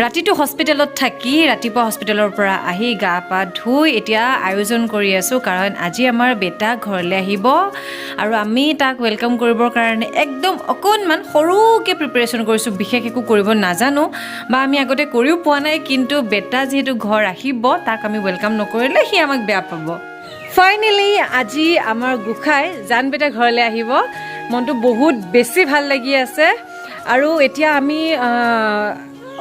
ৰাতিটো হস্পিটেলত থাকি ৰাতিপুৱা হস্পিটেলৰ পৰা আহি গা পা ধুই এতিয়া আয়োজন কৰি আছোঁ কাৰণ আজি আমাৰ বেটা ঘৰলৈ আহিব আৰু আমি তাক ৱেলকাম কৰিবৰ কাৰণে একদম অকণমান সৰুকৈ প্ৰিপেৰেশ্যন কৰিছোঁ বিশেষ একো কৰিব নাজানো বা আমি আগতে কৰিও পোৱা নাই কিন্তু বেটা যিহেতু ঘৰ আহিব তাক আমি ৱেলকাম নকৰিলে সি আমাক বেয়া পাব ফাইনেলি আজি আমাৰ গোসাঁই জান বেটা ঘৰলৈ আহিব মনটো বহুত বেছি ভাল লাগি আছে আৰু এতিয়া আমি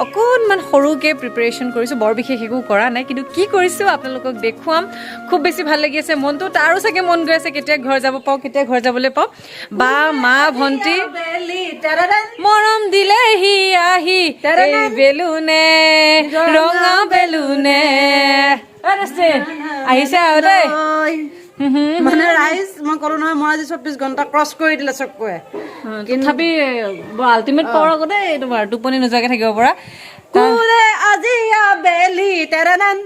অকণমান সৰুকৈ প্ৰিপেৰেশ্যন কৰিছোঁ বৰ বিশেষ একো কৰা নাই কিন্তু কি কৰিছোঁ আপোনালোকক দেখুৱাম খুব বেছি ভাল লাগি আছে মনটো তাৰো চাগে মন গৈ আছে কেতিয়া ঘৰ যাব পাওঁ কেতিয়া ঘৰ যাবলৈ পাওঁ বা মা ভণ্টি মৰম দিলেহি আহি বেলুনে ৰঙা বেলুনে আহিছে আৰু দেই মানে ৰাইজ মই ক'লো নহয় মই আজি 24 ঘণ্টা ক্ৰছ কৰি দিলে চকুৱে তথাপি আল্টিমেট পাৱাৰ আগতে তোমাৰ টোপনি নোযোৱাকৈ থাকিব পৰা আজি আবেলি তেৰানান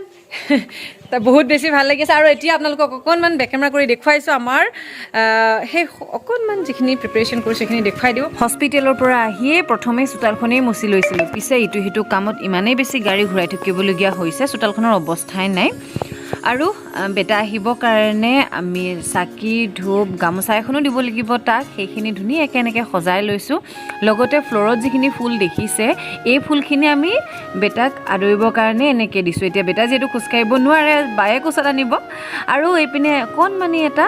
বহুত বেছি ভাল লাগিছে আৰু এতিয়া আপোনালোকক অকণমান বেক কেমেৰা কৰি দেখুৱাইছোঁ আমাৰ সেই অকণমান যিখিনি প্ৰিপেৰেশ্যন কৰিছোঁ সেইখিনি দেখুৱাই দিওঁ হস্পিটেলৰ পৰা আহিয়ে প্ৰথমে চোতালখনেই মচি লৈছিলোঁ পিছে ইটো সিটো কামত ইমানেই বেছি গাড়ী ঘূৰাই থাকিবলগীয়া হৈছে চোতালখনৰ অৱস্থাই নাই আৰু বেটা আহিবৰ কাৰণে আমি চাকি ধূপ গামোচা এখনো দিব লাগিব তাক সেইখিনি ধুনীয়াকৈ এনেকৈ সজাই লৈছোঁ লগতে ফ্ল'ৰত যিখিনি ফুল দেখিছে এই ফুলখিনি আমি বেটাক আদৰিবৰ কাৰণে এনেকৈ দিছোঁ এতিয়া বেটা যিহেতু খোজকাঢ়িব নোৱাৰে বায়ে কোচত আনিব আৰু এইপিনে অকণমানি এটা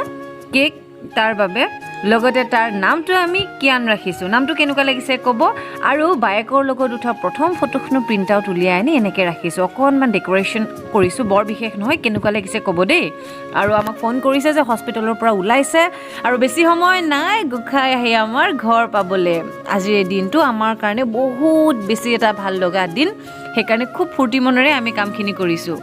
কেক তাৰ বাবে লগতে তাৰ নামটো আমি কিয়ান ৰাখিছোঁ নামটো কেনেকুৱা লাগিছে ক'ব আৰু বায়েকৰ লগত উঠা প্ৰথম ফটোখনো প্ৰিণ্ট আউট উলিয়াই আনি এনেকৈ ৰাখিছোঁ অকণমান ডেক'ৰেশ্যন কৰিছোঁ বৰ বিশেষ নহয় কেনেকুৱা লাগিছে ক'ব দেই আৰু আমাক ফোন কৰিছে যে হস্পিটেলৰ পৰা ওলাইছে আৰু বেছি সময় নাই গোসাঁই আহি আমাৰ ঘৰ পাবলৈ আজিৰ এই দিনটো আমাৰ কাৰণে বহুত বেছি এটা ভাল লগা দিন সেইকাৰণে খুব ফূৰ্তি মনেৰে আমি কামখিনি কৰিছোঁ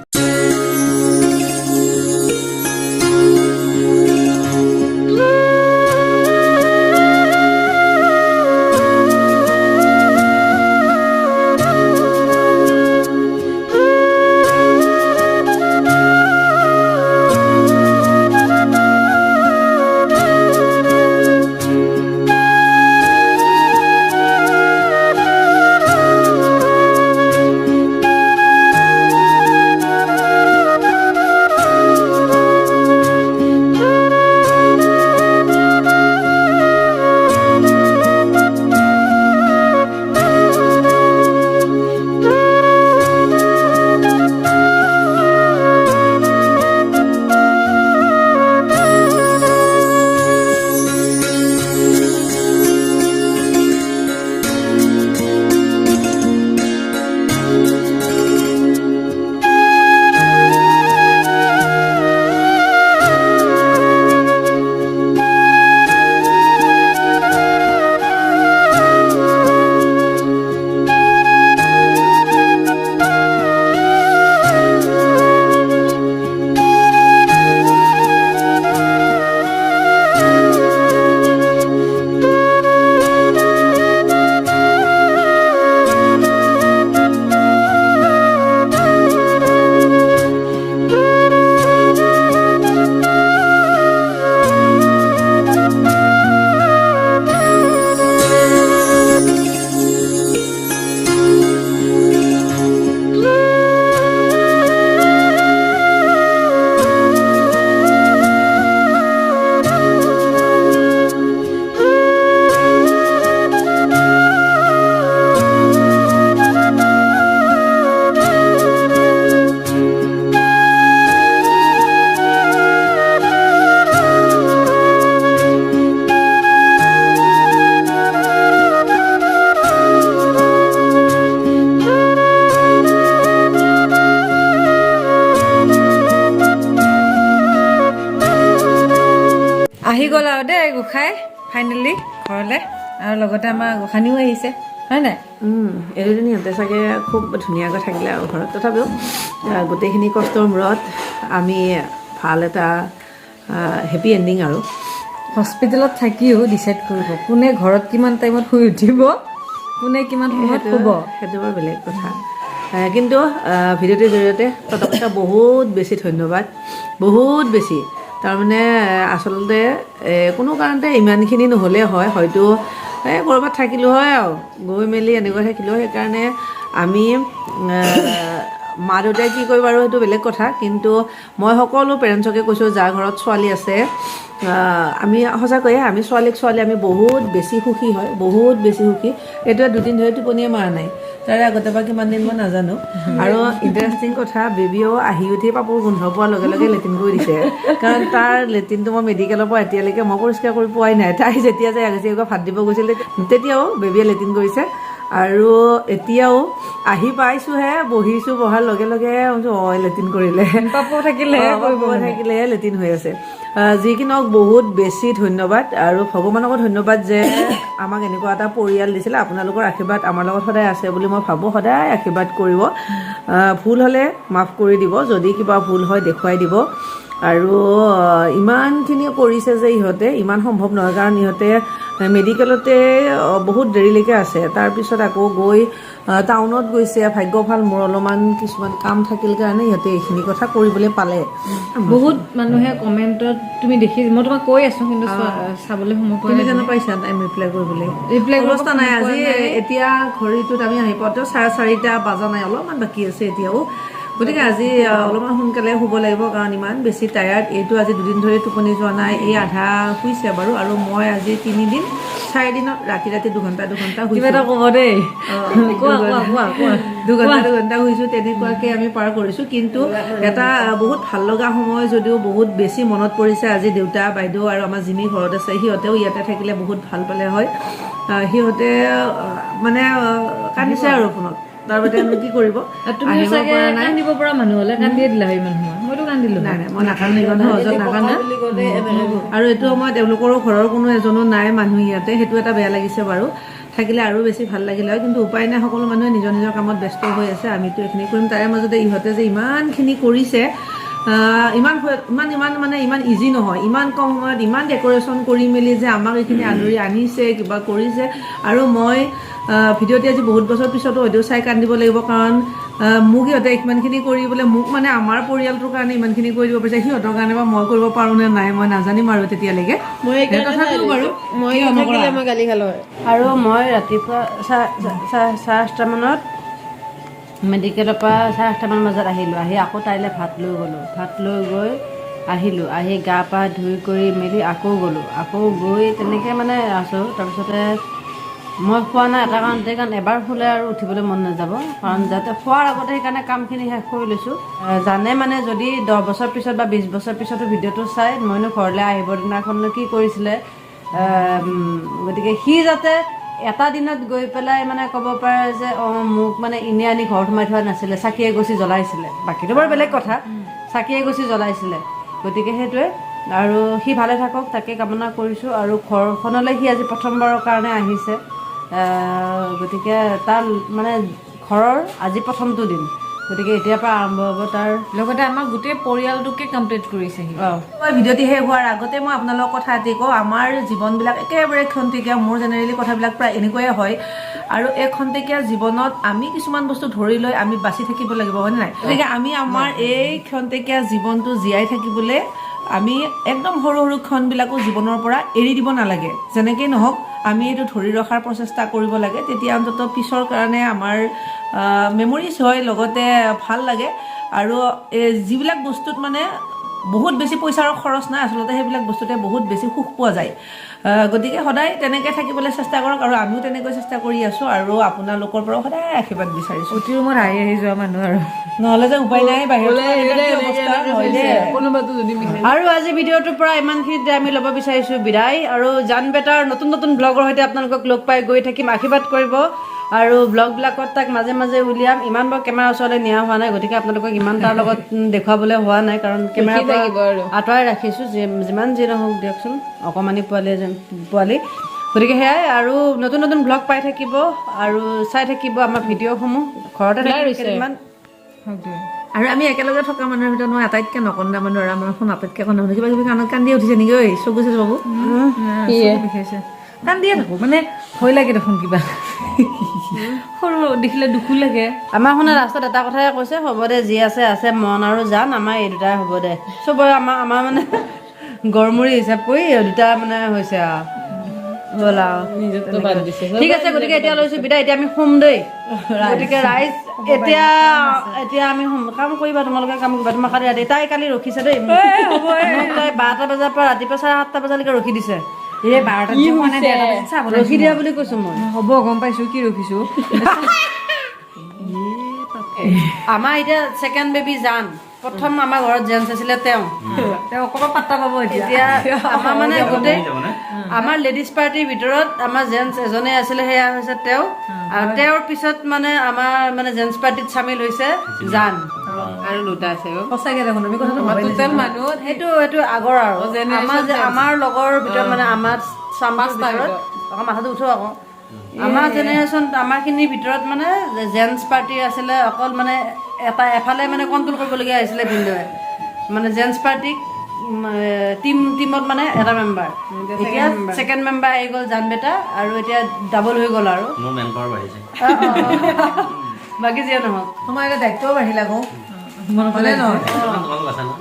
আহি গ'ল আৰু দেই গোসাঁই ফাইনেলি ঘৰলৈ আৰু লগতে আমাৰ গোসাঁনীও আহিছে হয় নাই এই দুজনী চাগে খুব ধুনীয়াকৈ থাকিলে আৰু ঘৰত তথাপিও গোটেইখিনি কষ্টৰ মূৰত আমি ভাল এটা হেপী এণ্ডিং আৰু হস্পিটেলত থাকিও ডিচাইড কৰিব কোনে ঘৰত কিমান টাইমত শুই উঠিব কোনে কিমান সময়ত শুব সেইটো বৰ বেলেগ কথা কিন্তু ভিডিঅ'টোৰ জৰিয়তে ততকা বহুত বেছি ধন্যবাদ বহুত বেছি তাৰমানে আচলতে কোনো কাৰণতে ইমানখিনি নহ'লে হয় হয়তো ক'ৰবাত থাকিলোঁ হয় আৰু গৈ মেলি এনেকৈ থাকিলোঁ সেইকাৰণে আমি মা দেউতাই কি কৰিব আৰু সেইটো বেলেগ কথা, কিন্তু মই সকলো পেৰেণ্টছকে কৈছোঁ যাৰ ঘৰত ছোৱালী আছে, আমি সঁচাকৈয়ে আমি ছোৱালী আমি বহুত বেছি সুখী হয়, বহুত বেছি সুখী। এইটোৱে 2 দিন ধৰি টোপনিয়ে মৰা নাই, তাৰে আগতে বা কিমান দিন মই নাজানো। আৰু ইণ্টাৰেষ্টিং কথা, বেবীও আহি উঠি পাপৰ গোন্ধ পোৱাৰ লগে লগে লেট্ৰিন কৰি দিছে, কাৰণ তাৰ লেট্ৰিনটো মই মেডিকেলৰ পৰা এতিয়ালৈকে মই পৰিষ্কাৰ কৰি পোৱাই নাই। তাই যেতিয়া যে আগতীয়াকৈ ভাত দিব গৈছিল তেতিয়াও বেবীয়ে লেট্ৰিন কৰিছে। আৰু এতিয়াও আহি পাইছোঁহে, বহিছোঁ, বহাৰ লগে লগে লেট্ৰিন কৰিলে, পাপৰ থাকিলেহে লেট্ৰিন হৈ আছে। যি কি নহওক বহুত বেছি ধন্যবাদ, আৰু ভগৱানকো ধন্যবাদ যে আমাক এনেকুৱা এটা পৰিয়াল দিছিলে। আপোনালোকৰ আশীৰ্বাদ আমাৰ লগত সদায় আছে বুলি মই ভাবোঁ, সদায় আশীৰ্বাদ কৰিব। ভুল হ'লে মাফ কৰি দিব, যদি কিবা ভুল হয় দেখুৱাই দিব। আৰু ইমানখিনি কৰিছে যে ইহঁতে, ইমান সম্ভৱ নহয়, কাৰণ ইহঁতে মেডিকেলতে বহুত দেৰিলৈকে আছে, তাৰপিছত আকৌ গৈ টাউনত গৈছে। ভাগ্য ভাল, মোৰ অলপমান কিছুমান কাম থাকিল কাৰণে ইহঁতে এইখিনি কথা কৰিবলৈ পালে। বহুত মানুহে কমেণ্টত তুমি দেখি, মই তোমাক কৈ আছোঁ কিন্তু চাবলৈ সময় পোৱা তুমি নাই। জানো পাইছা টাইম ৰিপ্লাই কৰিবলৈ? ৰিপ্লাই অৱস্থা নাই আজি। এতিয়া ঘড়ীটোত আমি আহি পাওঁতেও 4:30 বাজা নাই, অলপমান বাকী আছে এতিয়াও। গতিকে আজি অলপমান সোনকালে শুব লাগিব, কাৰণ ইমান বেছি টায়াৰ্ড। এইটো আজি 2 দিন ধৰি টোপনি যোৱা নাই, এই আধা শুইছে বাৰু। আৰু মই আজি 3 দিন 4 দিনত ৰাতি 2 ঘণ্টা কিবা এটা ক'ব দেই, 2 ঘণ্টা শুইছোঁ। তেনেকুৱাকৈ আমি পাৰ কৰিছোঁ। কিন্তু এটা বহুত ভাল লগা সময়, যদিও বহুত বেছি মনত পৰিছে আজি দেউতা, বাইদেউ আৰু আমাৰ যিমি ঘৰত আছে, সিহঁতেও ইয়াতে থাকিলে বহুত ভাল পালে হয়। সিহঁতে মানে কান্দিছে আৰু ফোনত, তাৰ বাদে কি কৰিব। তুমি চাগে কান্দিব পৰা মানুহ হ'লে কান্দিয়ে দিলা হয় ইমান সময়। মইতো কান্দিলোঁ নাই, মই নাকান্দিলোঁ, সহজত নাকান্দা। আৰু এইটো সময়ত তেওঁলোকৰো ঘৰৰ কোনো এজনো নাই মানুহ ইয়াতে, সেইটো এটা বেয়া লাগিছে বাৰু। থাকিলে আৰু বেছি ভাল লাগিলে হয়, কিন্তু উপায় নাই, সকলো মানুহে নিজৰ নিজৰ কামত ব্যস্ত হৈ আছে। আমিতো এইখিনি কৰিম, তাৰে মাজতে ইহঁতে যে ইমানখিনি কৰিছে, ইমান ইজি নহয়। ইমান কম সময়ত ইমান ডেক'ৰেশ্যন কৰি মেলি যে আমাক এইখিনি আদৰি আনিছে, কিবা কৰিছে। আৰু মই ভিডিঅ'টি আজি বহুত বছৰ পিছতো হয়তো চাই কান্দিব লাগিব, কাৰণ মোক সিহঁতে ইমানখিনি কৰিবলৈ, মোক মানে আমাৰ পৰিয়ালটোৰ কাৰণে ইমানখিনি কৰি দিব পাৰিছে। সিহঁতৰ কাৰণে বা মই কৰিব পাৰোঁ নে নাই মই নাজানিম আৰু তেতিয়ালৈকে। তথাপিও বাৰু মই গালি খালো হয়। আৰু মই ৰাতিপুৱা 8:30 মেডিকেলৰ পৰা 8:30 বজাত আহিলোঁ। আহি আকৌ তাইলৈ ভাত লৈ গ'লোঁ, ভাত লৈ গৈ আহিলোঁ। আহি গা পা ধুই কৰি মেলি আকৌ গ'লোঁ, আকৌ গৈ তেনেকৈ মানে আছোঁ। তাৰপিছতে মই খোৱা নাই এটা কাৰণতে, কাৰণ এবাৰ শুলে আৰু উঠিবলৈ মন নাযাব, কাৰণ যাতে খোৱাৰ আগতে সেইকাৰণে কামখিনি শেষ কৰি লৈছোঁ। জানে মানে যদি 10 বছৰ পিছত বা 20 বছৰ পিছতো ভিডিঅ'টো চাই, মইনো ঘৰলৈ আহিবৰ দিনাখননো কি কৰিছিলে। গতিকে সি যাতে এটা দিনত গৈ পেলাই মানে ক'ব পাৰে যে মোক মানে এনে আনি ঘৰত সোমাই থোৱা নাছিলে, চাকি এগছি জ্বলাইছিলে। বাকীটো বাৰু বেলেগ কথা, চাকি এগছি জ্বলাইছিলে। গতিকে সেইটোৱে, আৰু সি ভালে থাকক তাকে কামনা কৰিছোঁ। আৰু ঘৰখনলৈ সি আজি প্ৰথমবাৰৰ কাৰণে আহিছে, গতিকে তাৰ মানে ঘৰৰ আজি প্ৰথমটো দিন, গতিকে এতিয়াৰ পৰা আৰম্ভ হ'ব তাৰ। লগতে আমাৰ গোটেই পৰিয়ালটোকে কমপ্লিট কৰিছে। ভিডিঅ'টি শেষ হোৱাৰ আগতে মই আপোনালোকক কথা এটি কওঁ, আমাৰ জীৱনবিলাক একেবাৰে খন্তেকীয়া। মোৰ জেনেৰেলি কথাবিলাক প্ৰায় এনেকুৱাই হয়, আৰু এই খন্তেকীয়া জীৱনত আমি কিছুমান বস্তু ধৰি লৈ আমি বাচি থাকিব লাগিব, হয়নে নাই? গতিকে আমি আমাৰ এই খন্তেকীয়া জীৱনটো জীয়াই থাকিবলৈ আমি একদম সৰু সৰু ক্ষণবিলাকো জীৱনৰ পৰা এৰি দিব নালাগে। যেনেকেই নহওক আমি এইটো ধৰি ৰখাৰ প্ৰচেষ্টা কৰিব লাগে, তেতিয়া অন্ততঃ পিছৰ কাৰণে আমাৰ মেমৰিজ হয়, লগতে ভাল লাগে। আৰু যিবিলাক বস্তুত মানে বহুত বেছি পইচাৰ খৰচ নাই, আচলতে সেইবিলাক বস্তুতে বহুত বেছি সুখ পোৱা যায়। গতিকে সদায় তেনেকৈ থাকিবলৈ চেষ্টা কৰক, আৰু আমিও তেনেকৈ চেষ্টা কৰি আছোঁ। আৰু আপোনালোকৰ পৰাও সদায় আশীৰ্বাদ বিচাৰিছোঁ। অতি ৰুমত আহি যোৱা মানুহ, আৰু নহ'লে যে উপায় নাই, বাহিৰত আৰু আজি ভিডিঅ'টোৰ পৰা ইমানখিনিতে আমি ল'ব বিচাৰিছোঁ বিদায়। আৰু জান বেটাৰ নতুন নতুন ব্লগৰ সৈতে আপোনালোকক লগ পাই গৈ থাকিম, আশীৰ্বাদ কৰিব। আৰু ব্লগবিলাকত তাক মাজে মাজে উলিয়াম। ইমান বাৰু কেমেৰাৰ ওচৰলৈ নিয়া হোৱা নাই, গতিকে আপোনালোকক ইমান তাৰ লগত দেখুৱাবলৈ হোৱা নাই, কাৰণ কেমেৰাৰ পৰা আঁতৰাই ৰাখিছোঁ। যিমান যি নহওক দিয়কচোন, অকণমানি পোৱালি। গতিকে সেয়াই, আৰু নতুন নতুন ব্লগ পাই থাকিব আৰু চাই থাকিব আমাৰ ভিডিঅ'সমূহ। ঘৰতে থাকিম। আৰু আমি একেলগে থকা মানুহৰ ভিতৰত মই আটাইতকৈ নকন্দা মানুহ, আৰু আমাৰ ফোন আটাইতকৈ কন্দা মানুহ। কিবা কিবি কাণত কান্দিয়ে উঠিছে নেকি? ঐ চকু আছে বাবু, বিষাইছে, কান্দিয়ে থাকোঁ, মানে ভয় লাগে দেখোন কিবা। সৰু দেখিলে দুখো লাগে। আমাৰ শুনা ৰাস্তাত এটা কথাই কৈছে, হ'ব দে, যি আছে আছে, মন আৰু জান, আমাৰ এই দুটাই হ'ব দে। চবৰে আমাৰ মানে গড়মূৰি হিচাপ কৰি দুটা মানে হৈছে আৰু। হ'ল আৰু ঠিক আছে গতিকে এতিয়া লৈছোঁ বিদায় এতিয়া আমি শুম দেই গতিকে ৰাইজ এতিয়া এতিয়া আমি শুম কাম কৰিবা তোমালোকে কাম কৰিবা তোমাৰ কালি ৰাতি তাই কালি ৰখিছে দেই মোক তাই 12টা বজাৰ পৰা ৰাতিপুৱা 7:30 বজালৈকে ৰখি দিছে এই 12টাত মানে 1:30 বজাত চাহ বনাইছো ৰখি দিয়া বুলি কৈছোঁ মই হ'ব গম পাইছোঁ কি ৰখিছোঁ আমাৰ এতিয়া ছেকেণ্ড বেবী জান প্ৰথম আমাৰ ঘৰত জেন্স আছিলে তেওঁ অকণমান পাত্তা পাব এতিয়া আমাৰ মানে গোটেই আমাৰ লেডিজ পাৰ্টিৰ ভিতৰত আমাৰ জেন্স এজনে আছিলে সেয়া হৈছে তেওঁ আৰু তেওঁৰ পিছত মানে আমাৰ মানে জেন্স পাৰ্টিত চামিল হৈছে জান আৰু দুটা আছে সঁচাকে দেখোন তুমি কথাটো টোটেল মানুহ সেইটো আগৰ আৰু আমাৰ লগৰ ভিতৰত মানে আমাৰ আকৌ মাথাটো উঠো আকৌ আমাৰ জেনেৰেশ্যন আমাৰখিনিৰ ভিতৰত মানে জেন্টছ পাৰ্টি আছিলে অকল মানে এফালে মানে কণ্ট্ৰল কৰিবলগীয়া হৈছিলে ভিন্দুৱে মানে জেন্টছ পাৰ্টিক টিমত মানে এটা মেম্বাৰ এতিয়া ছেকেণ্ড মেম্বাৰ আহি গ'ল জান বেটা আৰু এতিয়া ডাবল হৈ গ'ল আৰু মোৰ মেন পাৱাৰ বাঢ়িছে বাকী যিয়ে নহওক তোমাৰ এতিয়া দায়িত্বও বাঢ়িল আকৌ মনত পেলাই নহয় তোমালোক আছে ন